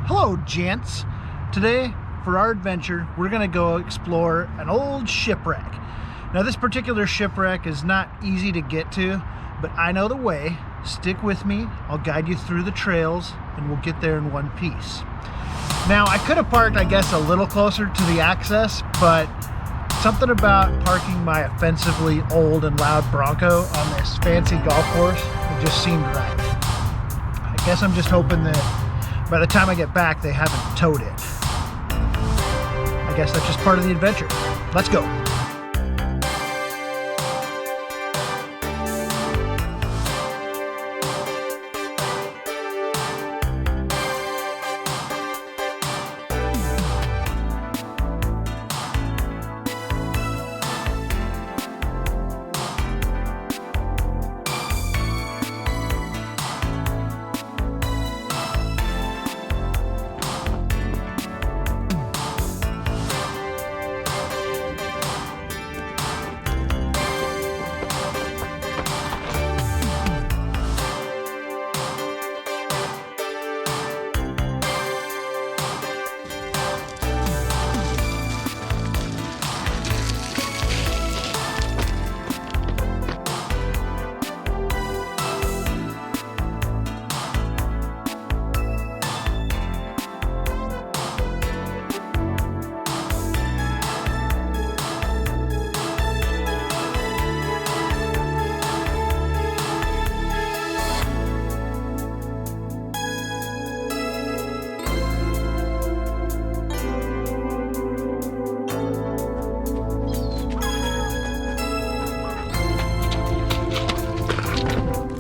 Hello, gents. Today, for our adventure, we're gonna go explore an old shipwreck. Now, this particular shipwreck is not easy to get to, but I know the way. Stick with me. I'll guide you through the trails, and we'll get there in one piece. Now, I could have parked, I guess, a little closer to the access, but something about parking my offensively old and loud Bronco on this fancy golf course, it just seemed right. I guess I'm just hoping that by the time I get back, they haven't towed it. I guess that's just part of the adventure. Let's go.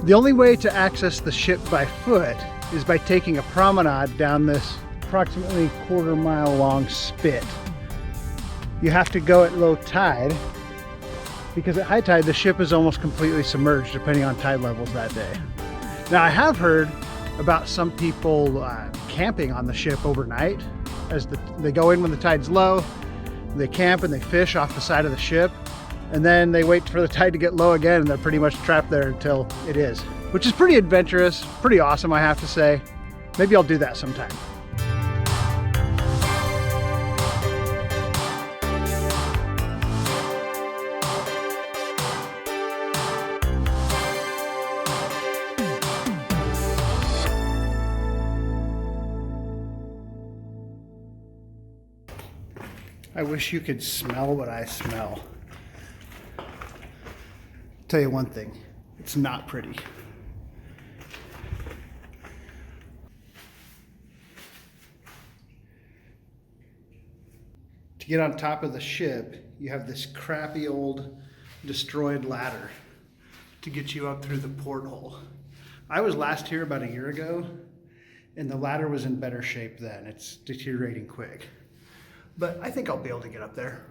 The only way to access the ship by foot is by taking a promenade down this approximately quarter-mile long spit. You have to go at low tide because at high tide the ship is almost completely submerged depending on tide levels that day. Now, I have heard about some people camping on the ship overnight as they go in when the tide's low, they camp and they fish off the side of the ship, and then they wait for the tide to get low again and they're pretty much trapped there until it is, which is pretty adventurous, pretty awesome, I have to say. Maybe I'll do that sometime. I wish you could smell what I smell. Tell you one thing, it's not pretty. To get on top of the ship, you have this crappy old destroyed ladder to get you up through the porthole. I was last here about a year ago, and the ladder was in better shape then. It's deteriorating quick. But I think I'll be able to get up there.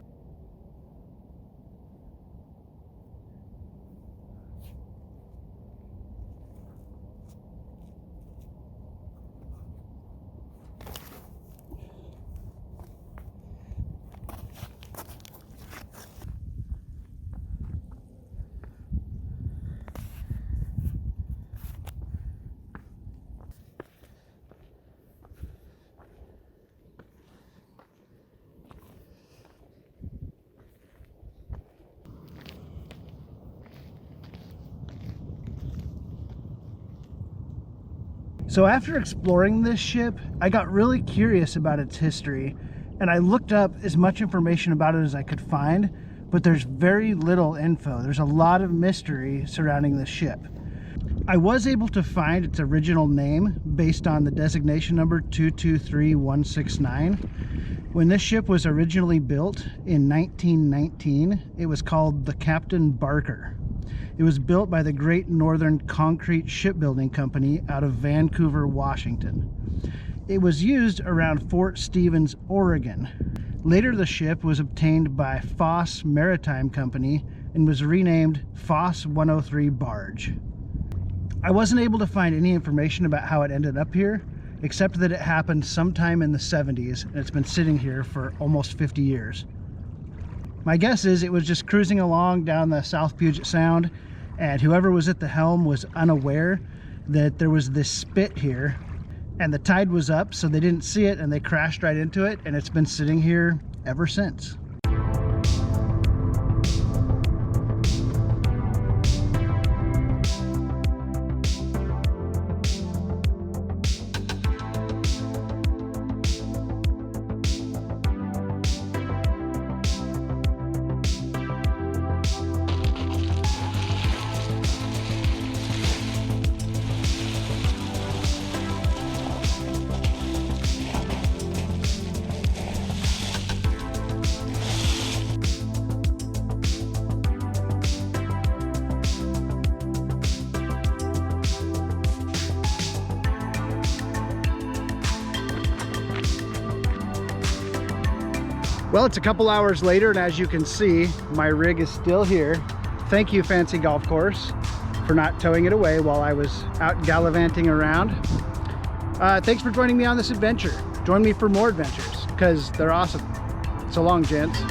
So after exploring this ship, I got really curious about its history, and I looked up as much information about it as I could find, but there's very little info. There's a lot of mystery surrounding this ship. I was able to find its original name based on the designation number 223169. When this ship was originally built in 1919, it was called the Captain Barker. It was built by the Great Northern Concrete Shipbuilding Company out of Vancouver, Washington. It was used around Fort Stevens, Oregon. Later, the ship was obtained by Foss Maritime Company and was renamed Foss 103 Barge. I wasn't able to find any information about how it ended up here, except that it happened sometime in the 70s, and it's been sitting here for almost 50 years. My guess is it was just cruising along down the South Puget Sound, and whoever was at the helm was unaware that there was this spit here and the tide was up, so they didn't see it and they crashed right into it, and it's been sitting here ever since. Well, it's a couple hours later, and as you can see, my rig is still here. Thank you, Fancy Golf Course, for not towing it away while I was out gallivanting around. Thanks for joining me on this adventure. Join me for more adventures, because they're awesome. So long, gents.